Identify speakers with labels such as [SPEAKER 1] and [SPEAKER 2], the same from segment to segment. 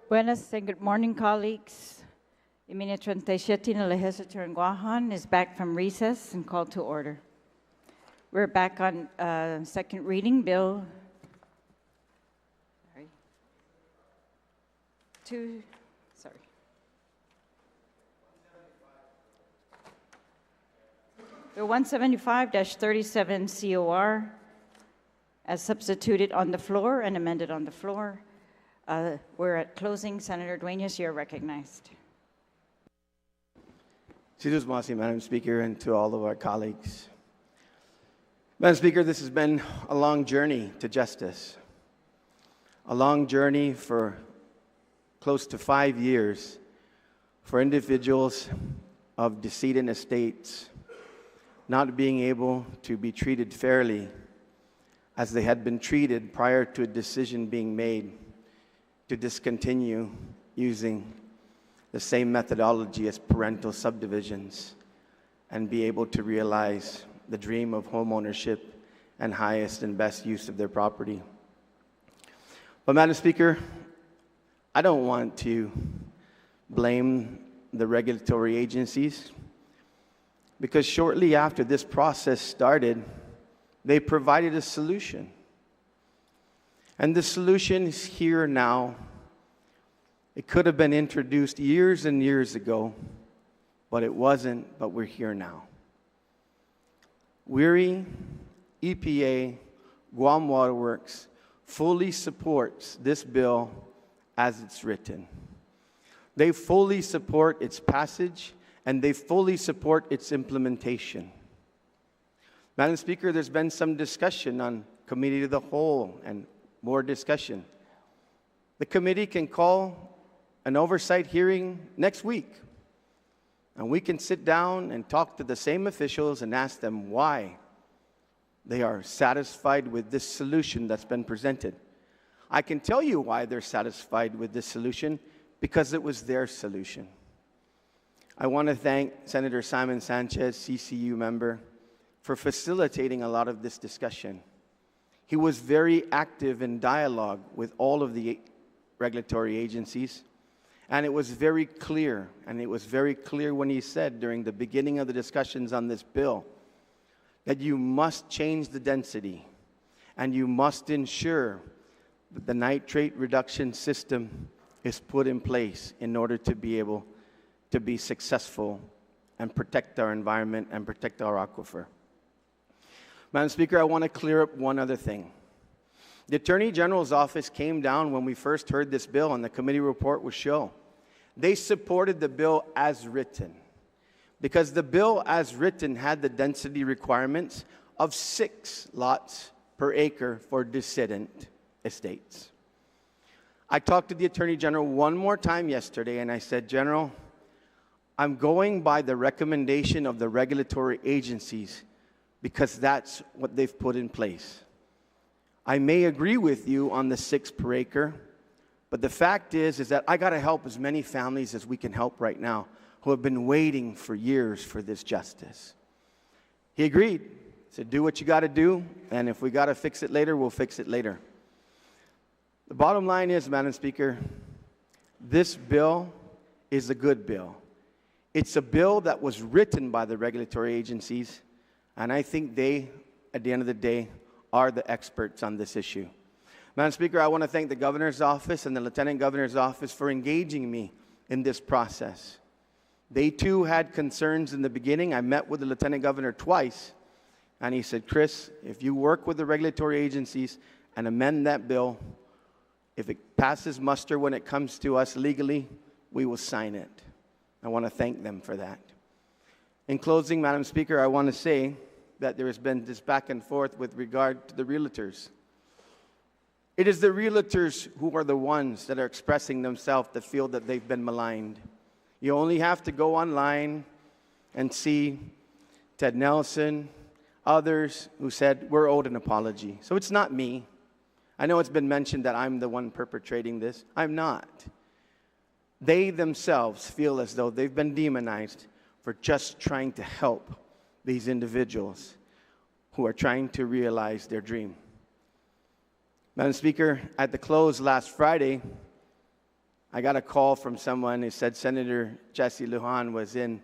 [SPEAKER 1] Buenas and good morning, colleagues. The Minute 37 Legislature in Guam is back from recess and called to order. We're back on second reading, Bill 175-37 COR, as substituted on the floor and amended on the floor. We're at closing. Senator Dueñas, you're recognized.
[SPEAKER 2] Madam Speaker, and to all of our colleagues. Madam Speaker, this has been a long journey to justice, a long journey for close to 5 years for individuals of decedent estates not being able to be treated fairly as they had been treated prior to a decision being made to discontinue using the same methodology as parental subdivisions and be able to realize the dream of home ownership and highest and best use of their property. But Madam Speaker, I don't want to blame the regulatory agencies, because shortly after this process started, they provided a solution. And the solution is here now. It could have been introduced years and years ago, but it wasn't, but we're here now. WERI, EPA, Guam Water Works fully supports this bill as it's written. They fully support its passage, and they fully support its implementation. Madam Speaker, there's been some discussion on Committee of the Whole and more discussion. The committee can call an oversight hearing next week, and we can sit down and talk to the same officials and ask them why they are satisfied with this solution that's been presented. I can tell you why they're satisfied with this solution, because it was their solution. I want to thank Senator Simon Sanchez, CCU member, for facilitating a lot of this discussion. He was very active in dialogue with all of the regulatory agencies, and it was very clear, when he said during the beginning of the discussions on this bill that you must change the density and you must ensure that the nitrate reduction system is put in place in order to be able to be successful and protect our environment and protect our aquifer. Madam Speaker, I want to clear up one other thing. The Attorney General's office came down when we first heard this bill and the committee report was shown. They supported the bill as written, because the bill as written had the density requirements of 6 lots per acre for decedent estates. I talked to the Attorney General one more time yesterday and I said, General, I'm going by the recommendation of the regulatory agencies because that's what they've put in place. I may agree with you on the 6 per acre, but the fact is that I got to help as many families as we can help right now who have been waiting for years for this justice. He agreed. He said, do what you got to do, and if we got to fix it later, we'll fix it later. The bottom line is, Madam Speaker, this bill is a good bill. It's a bill that was written by the regulatory agencies, and I think they, at the end of the day, are the experts on this issue. Madam Speaker, I want to thank the Governor's Office and the Lieutenant Governor's Office for engaging me in this process. They too had concerns in the beginning. I met with the Lieutenant Governor twice, and he said, Chris, if you work with the regulatory agencies and amend that bill, if it passes muster when it comes to us legally, we will sign it. I want to thank them for that. In closing, Madam Speaker, I want to say that there has been this back and forth with regard to the realtors. It is the realtors who are the ones that are expressing themselves that feel that they've been maligned. You only have to go online and see Ted Nelson, others who said, we're owed an apology. So it's not me. I know it's been mentioned that I'm the one perpetrating this. I'm not. They themselves feel as though they've been demonized for just trying to help these individuals who are trying to realize their dream. Madam Speaker, at the close last Friday, I got a call from someone who said Senator Jesse Lujan was in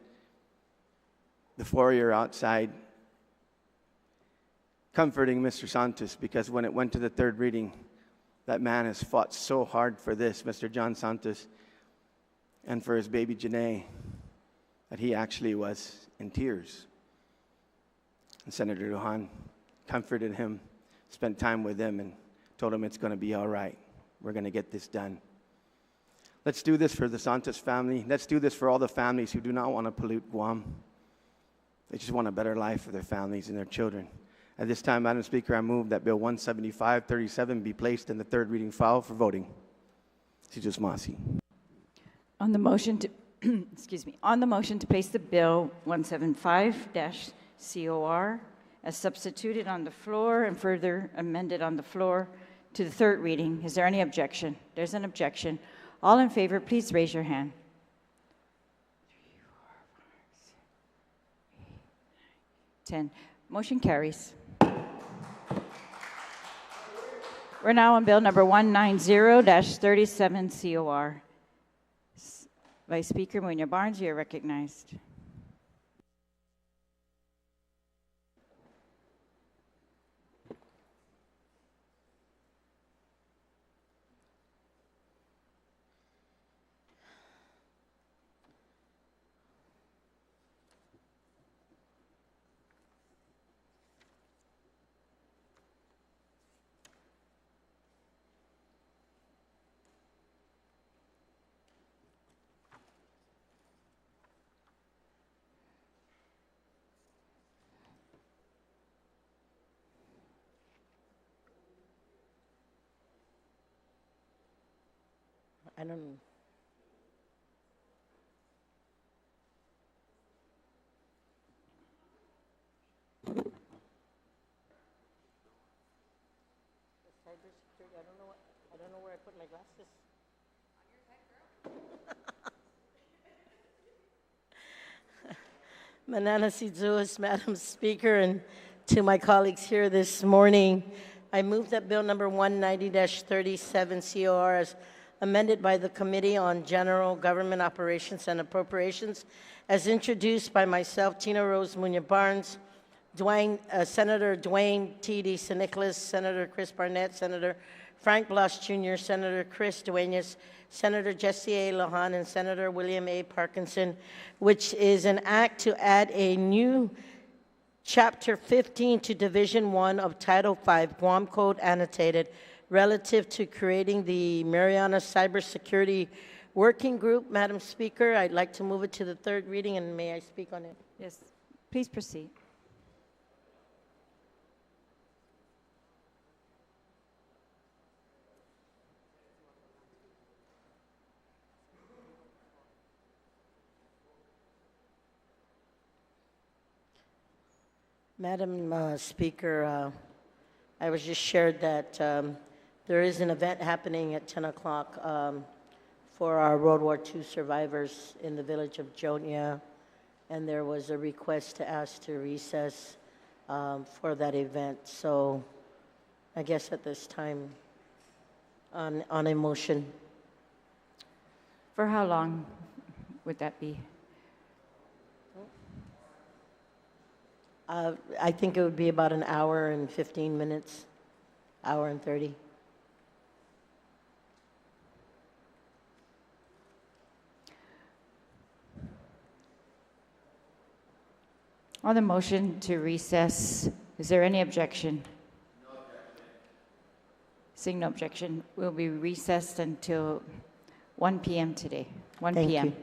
[SPEAKER 2] the foyer outside comforting Mr. Santos, because when it went to the third reading, that man has fought so hard for this, Mr. John Santos, and for his baby Janae, that he actually was in tears. And Senator Lujan comforted him, spent time with him, and told him it's going to be all right. We're going to get this done. Let's do this for the Santos family. Let's do this for all the families who do not want to pollute Guam. They just want a better life for their families and their children. At this time, Madam Speaker, I move that Bill 175-37 be placed in the third reading file for voting. Sijus Masi.
[SPEAKER 1] On the motion to, excuse me, on the motion to place the bill 175-COR as substituted on the floor and further amended on the floor to the third reading, is there any objection? There's an objection. All in favor, please raise your hand. 10. Motion carries. We're now on bill number 190-37 COR. Vice Speaker Muñoz Barnes, you are recognized.
[SPEAKER 3] I don't know. I don't know where I put my glasses. Manana Sidzuis, Madam Speaker, and to my colleagues here this morning, I move that bill number 190-37 COR as amended by the Committee on General Government Operations and Appropriations, as introduced by myself, Tina Rose Muñoz Barnes, Senator Dwayne T.D. Nicholas, Senator Chris Barnett, Senator Frank Blas Jr., Senator Chris Dueñas, Senator Jesse A. Lujan, and Senator William A. Parkinson, which is an act to add a new Chapter 15 to Division 1 of Title 5, Guam Code Annotated, relative to creating the Mariana Cybersecurity Working Group. Madam Speaker, I'd like to move it to the third reading, and may I speak on it?
[SPEAKER 1] Yes, please proceed.
[SPEAKER 3] Madam Speaker, I was just shared that there is an event happening at 10 o'clock for our World War II survivors in the village of Jonia, and there was a request to ask to recess for that event. So I guess at this time, on a motion.
[SPEAKER 1] For how long would that be?
[SPEAKER 3] I think it would be about an hour and 15 minutes, hour and 30.
[SPEAKER 1] On the motion to recess, is there any objection? No objection. Seeing no objection, we'll be recessed until 1 p.m. today. 1
[SPEAKER 3] Thank
[SPEAKER 1] p.m.
[SPEAKER 3] you.